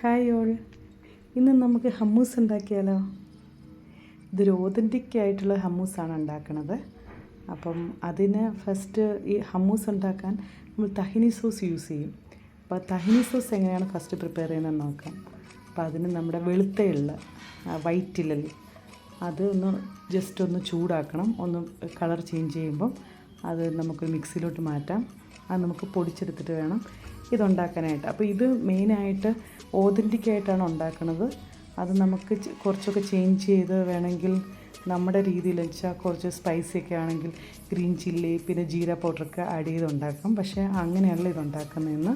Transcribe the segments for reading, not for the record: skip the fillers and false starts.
Hi all, ഇന്ന് നമുക്ക് hummus ഉണ്ടാക്കിയാലോ. ഇതൊരു ഓതൻറ്റിക് ആയിട്ടുള്ള ഹമ്മൂസാണ് ഉണ്ടാക്കുന്നത്. അപ്പം അതിന് ഫസ്റ്റ് ഈ ഹമ്മൂസ് ഉണ്ടാക്കാൻ നമ്മൾ തഹിനി സോസ് യൂസ് ചെയ്യും. അപ്പോൾ തഹിനി സോസ് എങ്ങനെയാണ് ഫസ്റ്റ് പ്രിപ്പയർ ചെയ്യുന്നതെന്ന് നോക്കാം. അപ്പോൾ അതിന് നമ്മുടെ വെളുത്ത എള്ള്, വൈറ്റ് ഇല്ലല്ലേ, അത് ജസ്റ്റ് ഒന്ന് ചൂടാക്കണം. ഒന്ന് കളർ ചേഞ്ച് ചെയ്യുമ്പം അത് നമുക്ക് മിക്സിയിലോട്ട് മാറ്റാം. അത് നമുക്ക് പൊടിച്ചെടുത്തിട്ട് വേണം ഇതുണ്ടാക്കാനായിട്ട്. അപ്പോൾ ഇത് മെയിനായിട്ട് ഓതൻറ്റിക്കായിട്ടാണ് ഉണ്ടാക്കുന്നത്. അത് നമുക്ക് കുറച്ചൊക്കെ ചേഞ്ച് ചെയ്ത് വേണമെങ്കിൽ നമ്മുടെ രീതിയിൽ വെച്ചാൽ കുറച്ച് സ്പൈസിയൊക്കെ ആണെങ്കിൽ ഗ്രീൻ ചില്ലി പിന്നെ ജീര പൗഡറൊക്കെ ആഡ് ചെയ്ത് ഉണ്ടാക്കാം. പക്ഷേ അങ്ങനെയല്ല ഇതുണ്ടാക്കുന്നതെന്ന്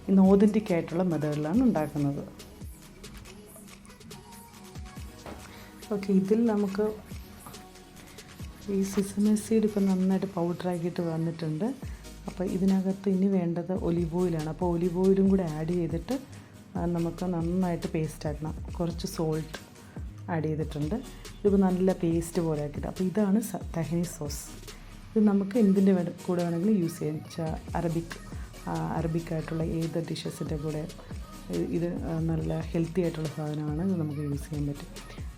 ഇന്ന് ഓതൻറ്റിക്കായിട്ടുള്ള മെത്തേഡിലാണ് ഉണ്ടാക്കുന്നത്. ഓക്കെ, ഇതിൽ നമുക്ക് ഈ സിസമി സീഡ് ഇപ്പം നന്നായിട്ട് പൗഡറാക്കിയിട്ട് വന്നിട്ടുണ്ട്. അപ്പോൾ ഇതിനകത്ത് ഇനി വേണ്ടത് ഒലിവ് ഓയിലാണ്. അപ്പോൾ ഒലിവ് ഓയിലും കൂടെ ആഡ് ചെയ്തിട്ട് നമുക്ക് നന്നായിട്ട് പേസ്റ്റ് ആക്കണം. കുറച്ച് സോൾട്ട് ആഡ് ചെയ്തിട്ടുണ്ട്. ഇതിപ്പോൾ നല്ല പേസ്റ്റ് പോലെ ആക്കിയിട്ട്. അപ്പോൾ ഇതാണ് തഹിനി സോസ്. ഇത് നമുക്ക് എന്തിൻ്റെ കൂടെ വേണമെങ്കിലും യൂസ് ചെയ്യാം. അറബിക്കായിട്ടുള്ള ഏത് ഡിഷസിൻ്റെ കൂടെ ഇത് നല്ല ഹെൽത്തി ആയിട്ടുള്ള സാധനമാണ്. ഇത് നമുക്ക് യൂസ് ചെയ്യാൻ പറ്റും.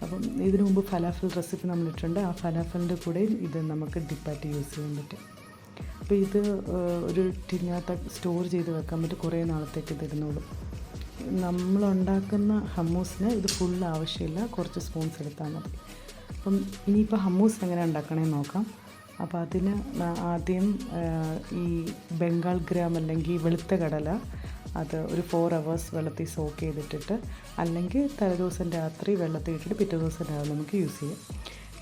അപ്പം ഇതിനു മുമ്പ് ഫലാഫൽ റെസിപ്പി നമ്മളിട്ടുണ്ട്. ആ ഫലാഫലിൻ്റെ കൂടെയും ഇത് നമുക്ക് ഡിപ്പായിട്ട് യൂസ് ചെയ്യാൻ പറ്റും. അപ്പോൾ ഇത് ഒരു ടിന്നകത്ത് സ്റ്റോർ ചെയ്ത് വെക്കാൻ പറ്റും. കുറേ നാളത്തേക്ക് തരുന്നുള്ളൂ. നമ്മളുണ്ടാക്കുന്ന ഹമ്മൂസിന് ഇത് ഫുൾ ആവശ്യമില്ല, കുറച്ച് സ്പൂൺസ് എടുത്താൽ മതി. അപ്പം ഇനിയിപ്പോൾ ഹമ്മൂസ് എങ്ങനെ ഉണ്ടാക്കണമെന്ന് നോക്കാം. അപ്പോൾ അതിന് ആദ്യം ഈ ബംഗാൾ ഗ്രാം അല്ലെങ്കിൽ വെളുത്ത കടല അത് ഒരു 4 hours വെള്ളത്തിൽ സോക്ക് ചെയ്തിട്ടിട്ട്, അല്ലെങ്കിൽ തലേദിവസം രാത്രി വെള്ളത്തിൽ ഇട്ടിട്ട് പിറ്റേ ദിവസം രാവിലെ നമുക്ക് യൂസ് ചെയ്യാം.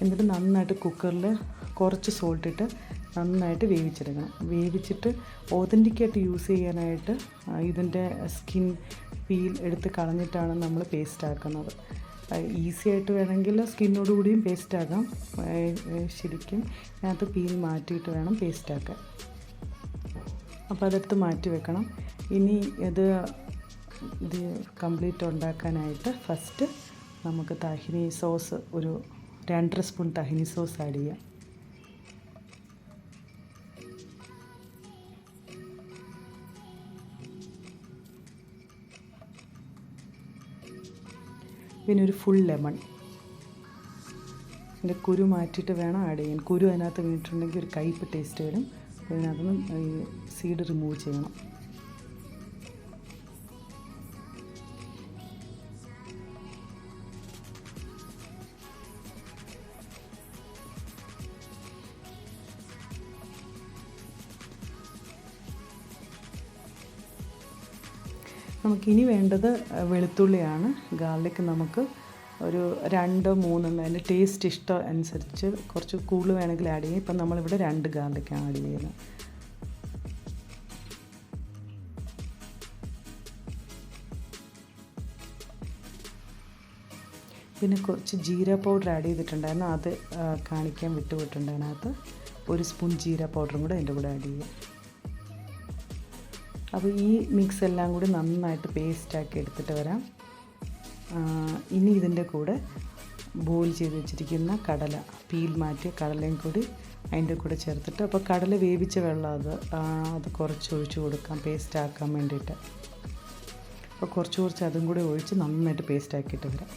എന്നിട്ട് നന്നായിട്ട് കുക്കറിൽ കുറച്ച് സോൾട്ട് ഇട്ട് നന്നായിട്ട് വേവിച്ചെടുക്കണം. വേവിച്ചിട്ട് ഓതൻറ്റിക്കായിട്ട് യൂസ് ചെയ്യാനായിട്ട് ഇതിൻ്റെ സ്കിൻ പീൽ എടുത്ത് കളഞ്ഞിട്ടാണ് നമ്മൾ പേസ്റ്റ് ആക്കുന്നത്. ഈസി ആയിട്ട് വേണമെങ്കിൽ സ്കിന്നോട് കൂടിയും പേസ്റ്റ് ആക്കാം. ശരിക്കും അതിനകത്ത് പീൽ മാറ്റിയിട്ട് വേണം പേസ്റ്റ് ആക്കാൻ. അപ്പോൾ അതെടുത്ത് മാറ്റി വെക്കണം. ഇനി ഇത് കംപ്ലീറ്റ് ഉണ്ടാക്കാനായിട്ട് ഫസ്റ്റ് നമുക്ക് തഹിനി സോസ് ഒരു 2.5 സ്പൂൺ തഹിനി സോസ് ആഡ് ചെയ്യാം. പിന്നെ ഒരു ഫുൾ ലെമൺ. ഇതിൻ്റെ കുരു മാറ്റിയിട്ട് വേണം ആഡ് ചെയ്യാൻ. കുരു അതിനകത്ത് വീണിട്ടുണ്ടെങ്കിൽ ഒരു കയ്പ്പ് ടേസ്റ്റ് വരും. അതിനകത്തുനിന്ന് ഈ സീഡ് റിമൂവ് ചെയ്യണം. നമുക്കിനി വേണ്ടത് വെളുത്തുള്ളിയാണ്. ഗാർലിക് നമുക്ക് ഒരു 2-3 അതിൻ്റെ ടേസ്റ്റ് ഇഷ്ടം അനുസരിച്ച് കുറച്ച് കൂടുതൽ വേണമെങ്കിൽ ആഡ് ചെയ്യാം. ഇപ്പം നമ്മളിവിടെ 2 ഗാർലിക്കാണ് ആഡ് ചെയ്യുന്നത്. പിന്നെ കുറച്ച് ജീര പൗഡർ ആഡ് ചെയ്തിട്ടുണ്ടായിരുന്നു. അത് കാണിക്കാൻ വിട്ടുപോയിട്ടുണ്ട്. അതിനകത്ത് 1 സ്പൂൺ ജീര പൗഡറും കൂടെ അതിൻ്റെ കൂടെ ആഡ് ചെയ്യാം. അപ്പോൾ ഈ മിക്സ് എല്ലാം കൂടി നന്നായിട്ട് പേസ്റ്റാക്കി എടുത്തിട്ട് വരാം. ഇനി ഇതിൻ്റെ കൂടെ ബോയിൽ ചെയ്ത് വെച്ചിരിക്കുന്ന കടല, പീൽ മാറ്റിയ കടലയും കൂടി അതിൻ്റെ കൂടെ ചേർത്തിട്ട്, അപ്പോൾ കടല വേവിച്ച വെള്ളം അത് കുറച്ച് ഒഴിച്ച് കൊടുക്കാം പേസ്റ്റ് ആക്കാൻ വേണ്ടിയിട്ട്. അപ്പോൾ കുറച്ച് അതും കൂടി ഒഴിച്ച് നന്നായിട്ട് പേസ്റ്റ് ആക്കിയിട്ട് വരാം.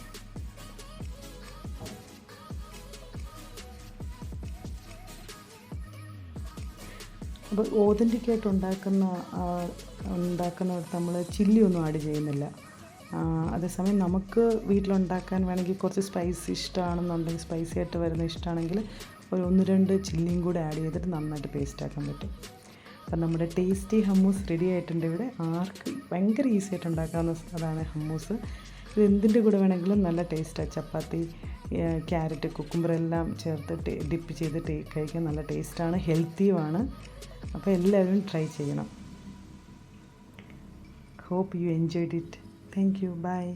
അപ്പോൾ ഓതൻറ്റിക്കായിട്ട് ഉണ്ടാക്കുന്നിടത്ത് നമ്മൾ ചില്ലി ഒന്നും ആഡ് ചെയ്യുന്നില്ല. അതേസമയം നമുക്ക് വീട്ടിലുണ്ടാക്കാൻ വേണമെങ്കിൽ കുറച്ച് സ്പൈസി ഇഷ്ടമാണെന്നുണ്ടെങ്കിൽ, സ്പൈസി ആയിട്ട് വരുന്ന ഇഷ്ടമാണെങ്കിൽ ഒരു 1-2 ചില്ലിയും കൂടെ ആഡ് ചെയ്തിട്ട് നന്നായിട്ട് പേസ്റ്റ് ആക്കാൻ പറ്റും. അപ്പം നമ്മുടെ ടേസ്റ്റി ഹമ്മൂസ് റെഡി ആയിട്ടുണ്ട്. ഇവിടെ ആർക്ക് ഭയങ്കര ഈസി ആയിട്ട് ഉണ്ടാക്കാവുന്ന അതാണ് ഹമ്മൂസ്. ഇത് എന്തിൻ്റെ കൂടെ വേണമെങ്കിലും നല്ല ടേസ്റ്റാണ്. ചപ്പാത്തി, ക്യാരറ്റ്, കുക്കുംബർ എല്ലാം ചേർത്ത് ഡിപ്പ് ചെയ്ത് കഴിക്കാൻ നല്ല ടേസ്റ്റാണ്, ഹെൽത്തിയുമാണ്. അപ്പോൾ എല്ലാവരും ട്രൈ ചെയ്യണം. Hope you enjoyed it. Thank you. Bye.